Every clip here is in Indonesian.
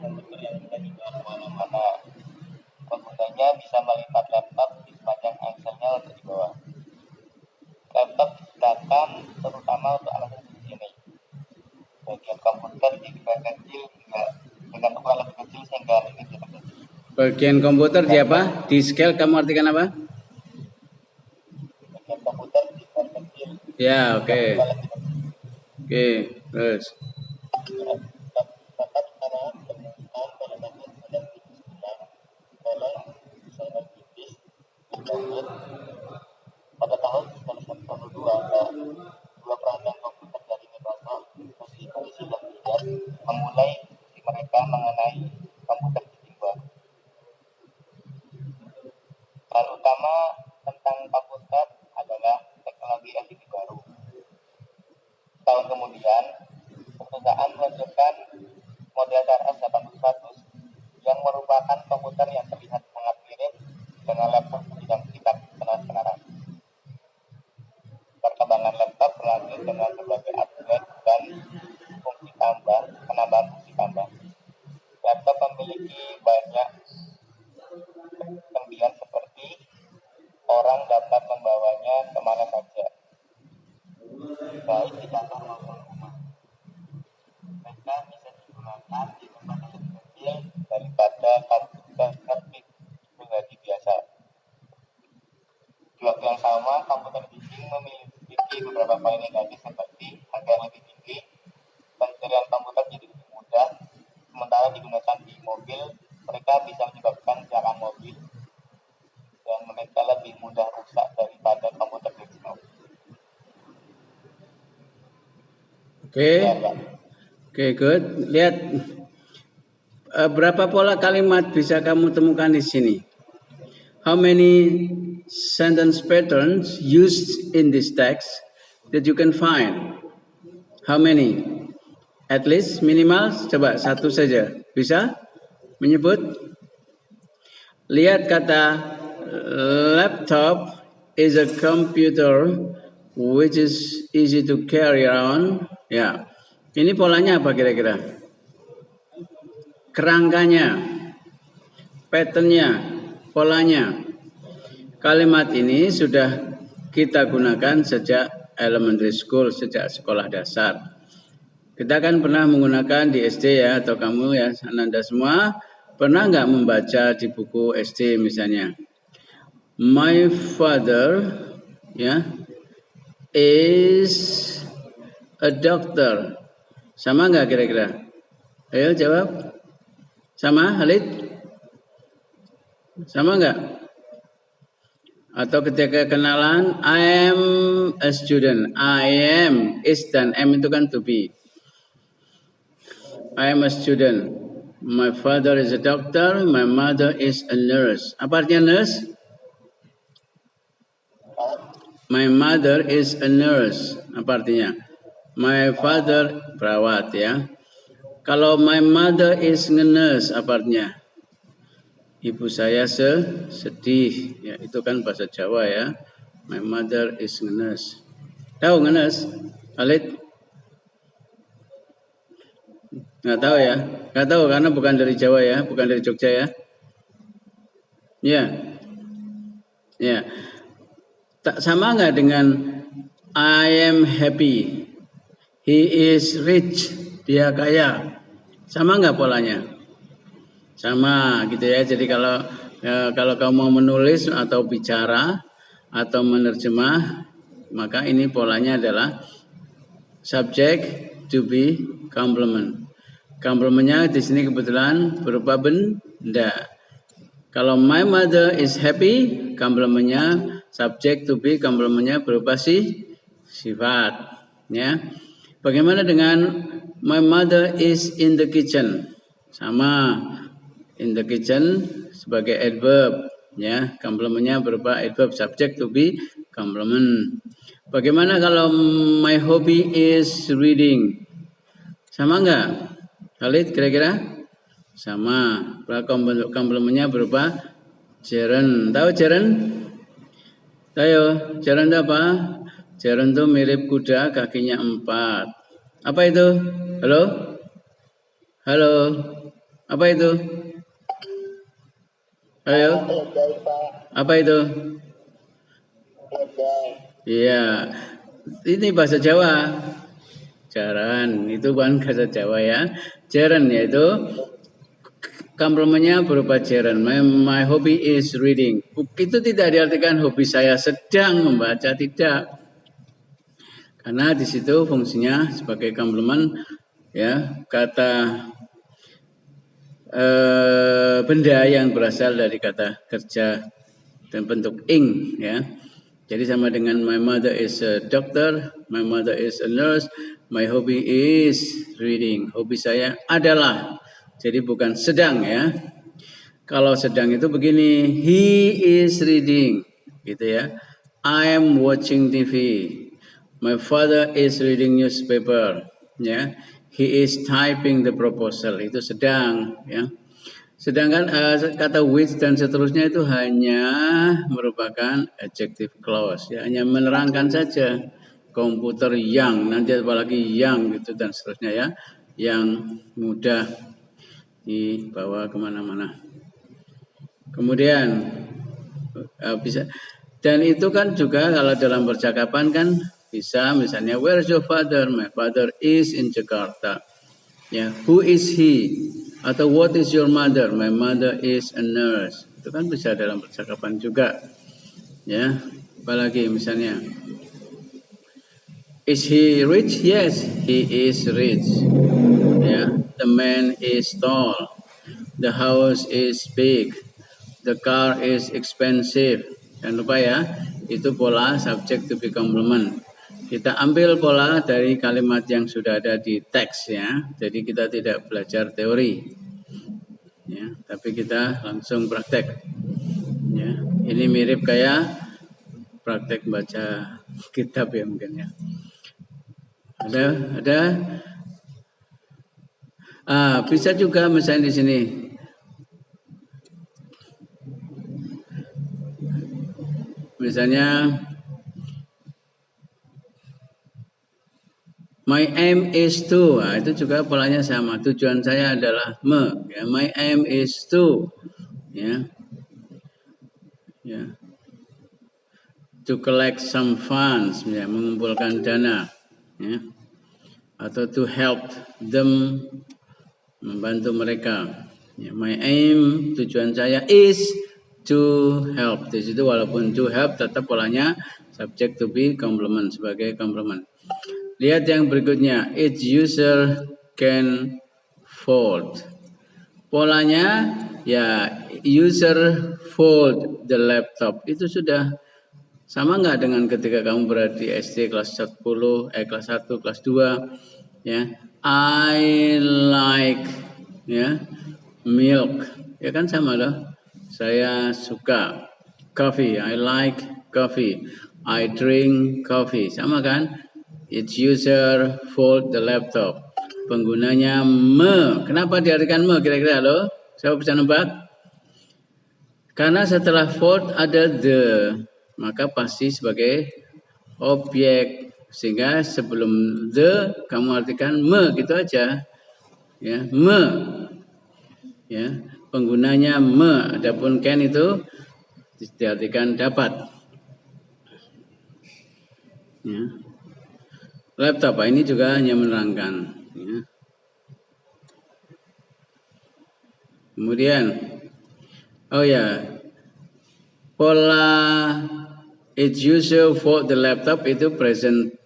komputer yang sudah dibawa kemana-mana. Penggunanya bisa melipat laptop di sepanjang akselnya untuk dibawa. Laptop digunakan terutama untuk alasan seperti ini. Bagian komputer dibuat kecil hingga dengan ukuran lebih kecil sehingga ini tidak kecil. Bagian komputer di apa? Di scale kamu artikan apa? Bagian komputer dibuat kecil. Ya, oke. Oke, terus. Pada tahun 1992, dua perajin komputer dari Microsoft, Mitsubishi dan Gilead memulai diskusi mereka mengenai komputer bidding baru. Hal utama tentang komputer adalah teknologi LCD baru. Tahun kemudian, perusahaan meluncurkan model TRS-800 yang merupakan komputer yang terlihat sangat mirip dengan laptop yang kita kenal sekarang. Perkembangan laptop berlanjut dengan berbagai upgrade dan penambahan fungsi tambah. Laptop memiliki banyak kelebihan seperti orang dapat membawanya kemana saja, baik di kantor maupun rumah. Mereka bisa digunakan di tempat yang lebih kecil daripada komputer pribadi biasa. Di waktu yang sama, komputer bidding memiliki beberapa poin negatif seperti harga yang lebih tinggi, pencarian komputer jadi lebih mudah, sementara digunakan di mobil, mereka bisa menyebabkan kecelakaan mobil, dan mereka lebih mudah rusak daripada komputer desktop. Oke, good. Lihat berapa pola kalimat bisa kamu temukan di sini. How many sentence patterns used in this text that you can find? How many? At least, minimal, coba satu saja. Bisa menyebut? Lihat kata laptop is a computer which is easy to carry around. Ya, ini polanya apa kira-kira? Kerangkanya, patternnya, polanya. Kalimat ini sudah kita gunakan sejak elementary school, sejak sekolah dasar. Kita kan pernah menggunakan di SD ya, atau kamu ya, Ananda semua, pernah nggak membaca di buku SD misalnya? My father ya is a doctor. Sama nggak kira-kira? Ayo jawab. Sama, Halid? Sama nggak? Atau ketika kenalan, I am a student. I am, is dan am itu kan to be. I am a student. My father is a doctor. My mother is a nurse. Apa artinya nurse? My mother is a nurse. Apa artinya? My father perawat ya. Kalau my mother is a nurse, apa artinya? Ibu saya sedih. Ya, itu kan bahasa Jawa ya. My mother is a nurse. Tahu nurse? Khalid? Nggak tahu ya? Nggak tahu karena bukan dari Jawa ya, bukan dari Jogja ya. Ya. Ya. Tak sama nggak dengan I am happy. He is rich. Dia kaya. Sama nggak polanya? Sama gitu ya. Jadi kalau kamu mau menulis atau bicara atau menerjemah, maka ini polanya adalah subject to be complement. Complementnya di sini kebetulan berupa benda. Kalau my mother is happy, complementnya subject to be, complementnya berupa sifat. Ya. Bagaimana dengan my mother is in the kitchen? Sama, in the kitchen sebagai adverb. Ya, complementnya berupa adverb subject to be, complement. Bagaimana kalau my hobby is reading? Sama enggak? Khalid kira-kira? Sama. Komplementnya berupa gerund. Tahu gerund? Ayo, gerund apa? Gerund itu mirip kuda, kakinya 4. Apa itu? Halo? Halo? Apa itu? Ayo. Apa itu? Iya. Ini bahasa Jawa. Jaran itu bukan bahasa Jawa ya. Jaran yaitu komplemennya berupa jaran. My hobby is reading. Itu tidak diartikan hobi saya sedang membaca, tidak. Karena di situ fungsinya sebagai komplemen ya, kata benda yang berasal dari kata kerja dan bentuk ing ya. Jadi sama dengan my mother is a doctor, my mother is a nurse, my hobby is reading. Hobi saya adalah. Jadi bukan sedang ya. Kalau sedang itu begini, he is reading gitu ya. I am watching TV. My father is reading newspaper ya. He is typing the proposal. Itu sedang ya. Sedangkan kata which dan seterusnya itu hanya merupakan adjective clause ya, hanya menerangkan saja. Komputer yang, nanti apalagi yang gitu dan seterusnya ya, yang mudah dibawa kemana-mana. Kemudian bisa, dan itu kan juga kalau dalam percakapan kan bisa misalnya where is your father? My father is in Jakarta. Ya, who is he? Atau what is your mother? My mother is a nurse. Itu kan bisa dalam percakapan juga. Ya, apalagi misalnya is he rich? Yes, he is rich. Ya, the man is tall. The house is big. The car is expensive. Jangan lupa ya, itu pola subject to be complement. Kita ambil pola dari kalimat yang sudah ada di teks ya. Jadi kita tidak belajar teori. Ya, tapi kita langsung praktek. Ya, ini mirip kayak praktek baca kitab ya mungkin ya. Ada? Bisa juga misalnya di sini. Misalnya my aim is to, itu juga polanya sama. Tujuan saya adalah ya, my aim is to, ya, to collect some funds, ya, mengumpulkan dana, ya, atau to help them, membantu mereka. Ya, my aim, tujuan saya is to help. Di situ walaupun to help tetap polanya subject to be complement sebagai complement. Lihat yang berikutnya, each user can fold. Polanya ya user fold the laptop. Itu sudah sama nggak dengan ketika kamu berada di SD kelas 10, kelas 1, kelas 2 ya. I like ya milk. Ya kan sama loh. Saya suka coffee. I like coffee. I drink coffee. Sama kan? Its user fold the laptop. Penggunanya Kenapa diartikan kira-kira lo? Siapa bisa nebak? Karena setelah fold ada the, maka pasti sebagai objek. Sehingga sebelum the kamu artikan gitu aja. Ya, Ya, penggunanya adapun can itu diartikan dapat. Ya. Laptop ini juga hanya menerangkan. Ya. Kemudian, pola its user for the laptop itu present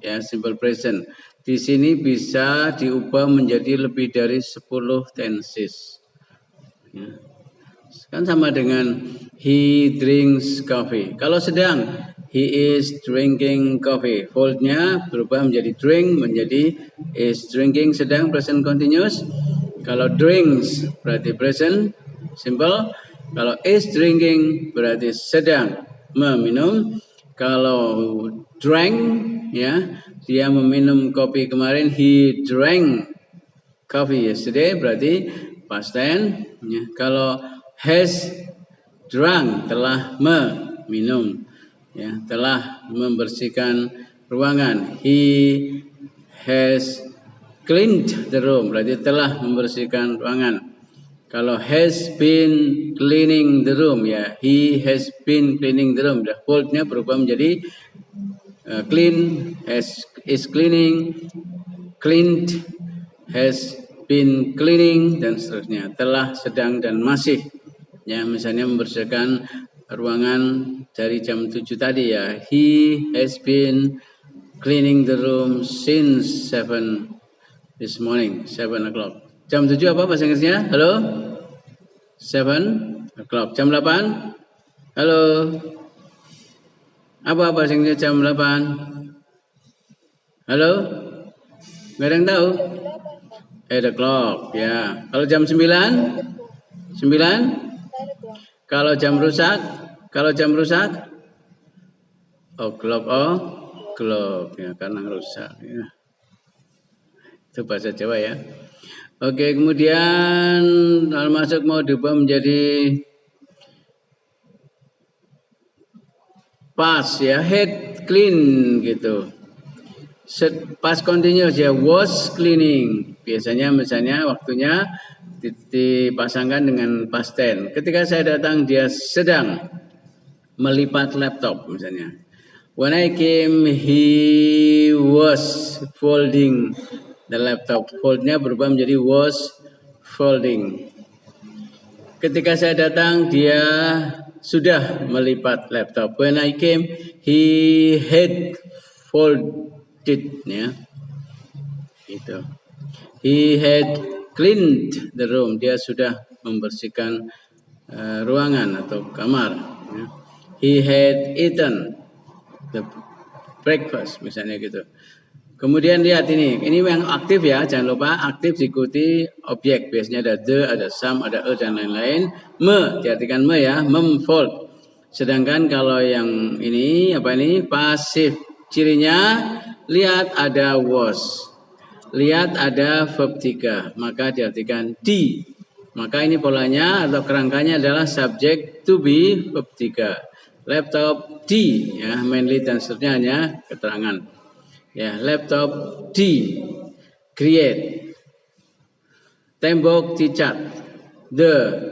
ya, simple present. Di sini bisa diubah menjadi lebih dari 10 tenses. Ya. Kan sama dengan he drinks coffee. Kalau sedang he is drinking coffee. Foldnya berubah menjadi drink, menjadi is drinking, sedang present continuous. Kalau drinks berarti present simple. Kalau is drinking berarti sedang meminum. Kalau drank ya, dia meminum kopi kemarin. He drank coffee yesterday berarti past tense. Ya. Kalau has drunk telah meminum. Ya, telah membersihkan ruangan. He has cleaned the room, berarti telah membersihkan ruangan. Kalau has been cleaning the room, ya, he has been cleaning the room. Hold-nya berubah menjadi clean, is cleaning, cleaned, has been cleaning, dan seterusnya. Telah, sedang, dan masih. Ya, misalnya membersihkan ruangan dari jam 7 tadi, ya. He has been cleaning the room since 7 this morning, 7 o'clock. Jam 7 apa bahasa Inggrisnya? Halo? 7 o'clock. Jam 8? Halo? Apa bahasa Inggrisnya jam 8? Halo? Nggak ada yang tahu? 8 o'clock, ya. Kalau jam 9? 9? Kalau jam rusak? Kalau jam rusak? O'clock, ya, karena rusak, ya. Itu bahasa Jawa, ya. Oke, kemudian kalau masuk mau diubah menjadi past, ya, had clean gitu. Past continuous, ya, was cleaning. Biasanya misalnya waktunya dipasangkan dengan past tense. Ketika saya datang dia sedang melipat laptop misalnya. When I came he was folding the laptop. Fold-nya berubah menjadi was folding. Ketika saya datang dia sudah melipat laptop. When I came he had folded, ya. Gitu. He had cleaned the room. Dia sudah membersihkan ruangan atau kamar, ya. He had eaten the breakfast misalnya gitu. Kemudian lihat ini yang aktif, ya, jangan lupa aktif diikuti objek. Biasanya ada the, ada some, ada a, dan lain-lain. Me, diartikan me, ya, memfold. Sedangkan kalau yang ini pasif, cirinya lihat ada was, lihat ada verb 3, maka diartikan di. Maka ini polanya atau kerangkanya adalah subject to be verb 3. Laptop di, ya, mainly dan seterusnya hanya keterangan. Ya, laptop di create. Tembok dicat. The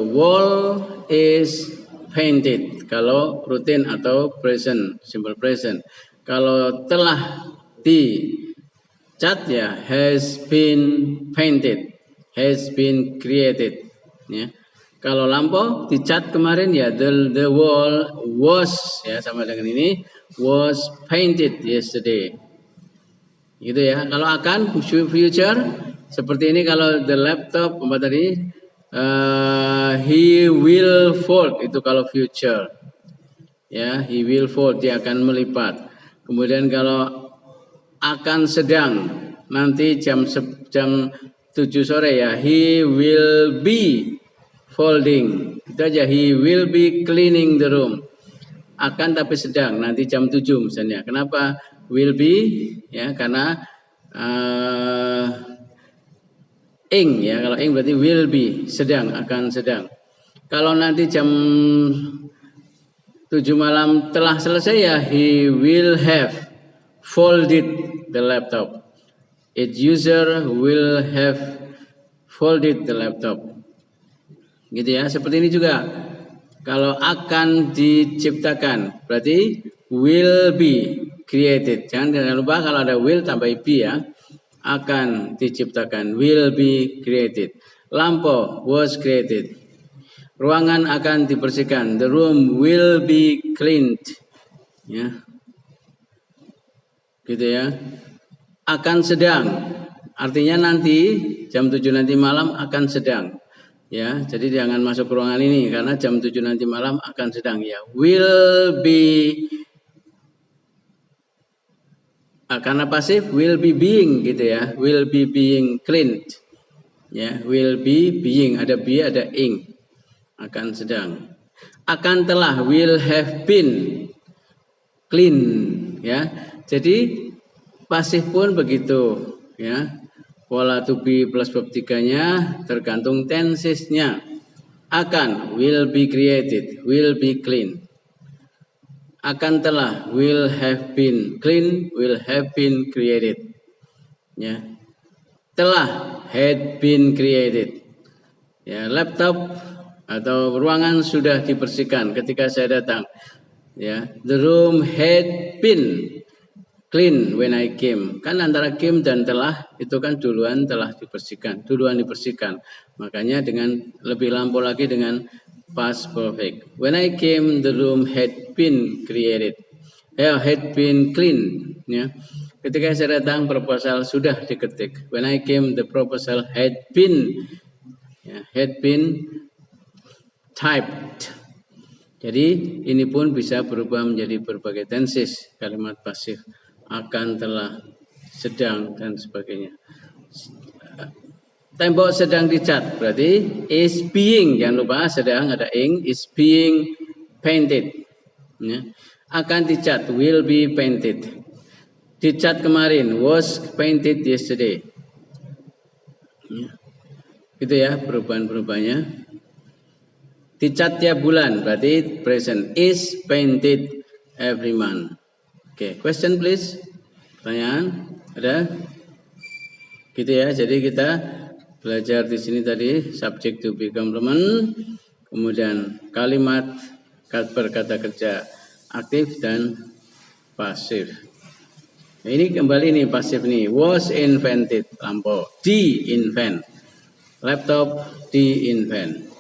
wall is painted. Kalau rutin atau present, simple present. Kalau telah dicat, ya, has been painted, has been created, ya. Kalau lampau dicat kemarin, ya, the wall was, ya, sama dengan ini, was painted yesterday. Gitu, ya. Kalau akan future seperti ini. Kalau the laptop tadi he will fold, itu kalau future. Ya, he will fold, dia akan melipat. Kemudian kalau akan sedang nanti jam 7 sore, ya, he will be folding. Itu aja, he will be cleaning the room. Akan tapi sedang nanti jam 7 misalnya. Kenapa will be? Ya, karena ing, ya, kalau ing berarti will be, sedang, akan sedang. Kalau nanti jam 7 malam telah selesai, ya, he will have folded the laptop. Its user will have folded the laptop. Gitu, ya. Seperti ini juga. Kalau akan diciptakan berarti will be created. Jangan lupa kalau ada will tambah be, ya. Akan diciptakan, will be created. Lampau was created. Ruangan akan dibersihkan. The room will be cleaned. Ya. Gitu, ya. Akan sedang. Artinya nanti jam 7 nanti malam akan sedang. Ya, jadi jangan masuk ke ruangan ini karena jam 7 nanti malam akan sedang, ya. Will be, karena pasif will be being gitu, ya. Will be being cleaned. Ya, will be being, ada be, ada ing. Akan sedang. Akan telah, will have been clean, ya. Jadi pasif pun begitu, ya. Pola to be plus verb 3-nya tergantung tensesnya. Akan, will be created, will be clean. Akan telah, will have been clean, will have been created. ya, telah, had been created. Ya, laptop atau ruangan sudah dibersihkan ketika saya datang. Ya, the room had been clean when I came. Kan antara came dan telah itu kan duluan telah dibersihkan, duluan dibersihkan. Makanya dengan lebih lampau lagi dengan past perfect. When I came, the room had been created. Ya, had been clean. Ya. Ketika saya datang, proposal sudah diketik. When I came, the proposal had been typed. Jadi ini pun bisa berubah menjadi berbagai tenses, kalimat pasif, akan, telah, sedang, dan sebagainya. Tembok sedang dicat, berarti is being, jangan lupa sedang ada ing, is being painted. Ya. Akan dicat, will be painted. Dicat kemarin, was painted yesterday. Ya. Gitu ya perubahan-perubahannya. Dicat tiap bulan, berarti present, is painted every month. Oke, question please. Pertanyaan ada? Gitu ya. Jadi kita belajar di sini tadi subject to be complement, kemudian kalimat berkata kerja aktif dan pasif. Nah, ini kembali nih pasif nih. Was invented, lampau. Di-invent. Laptop di-invent.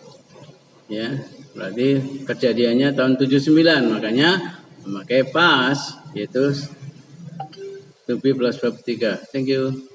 Ya, berarti kejadiannya tahun 79, makanya memakai past, yaitu to be plus verb 3. Thank you.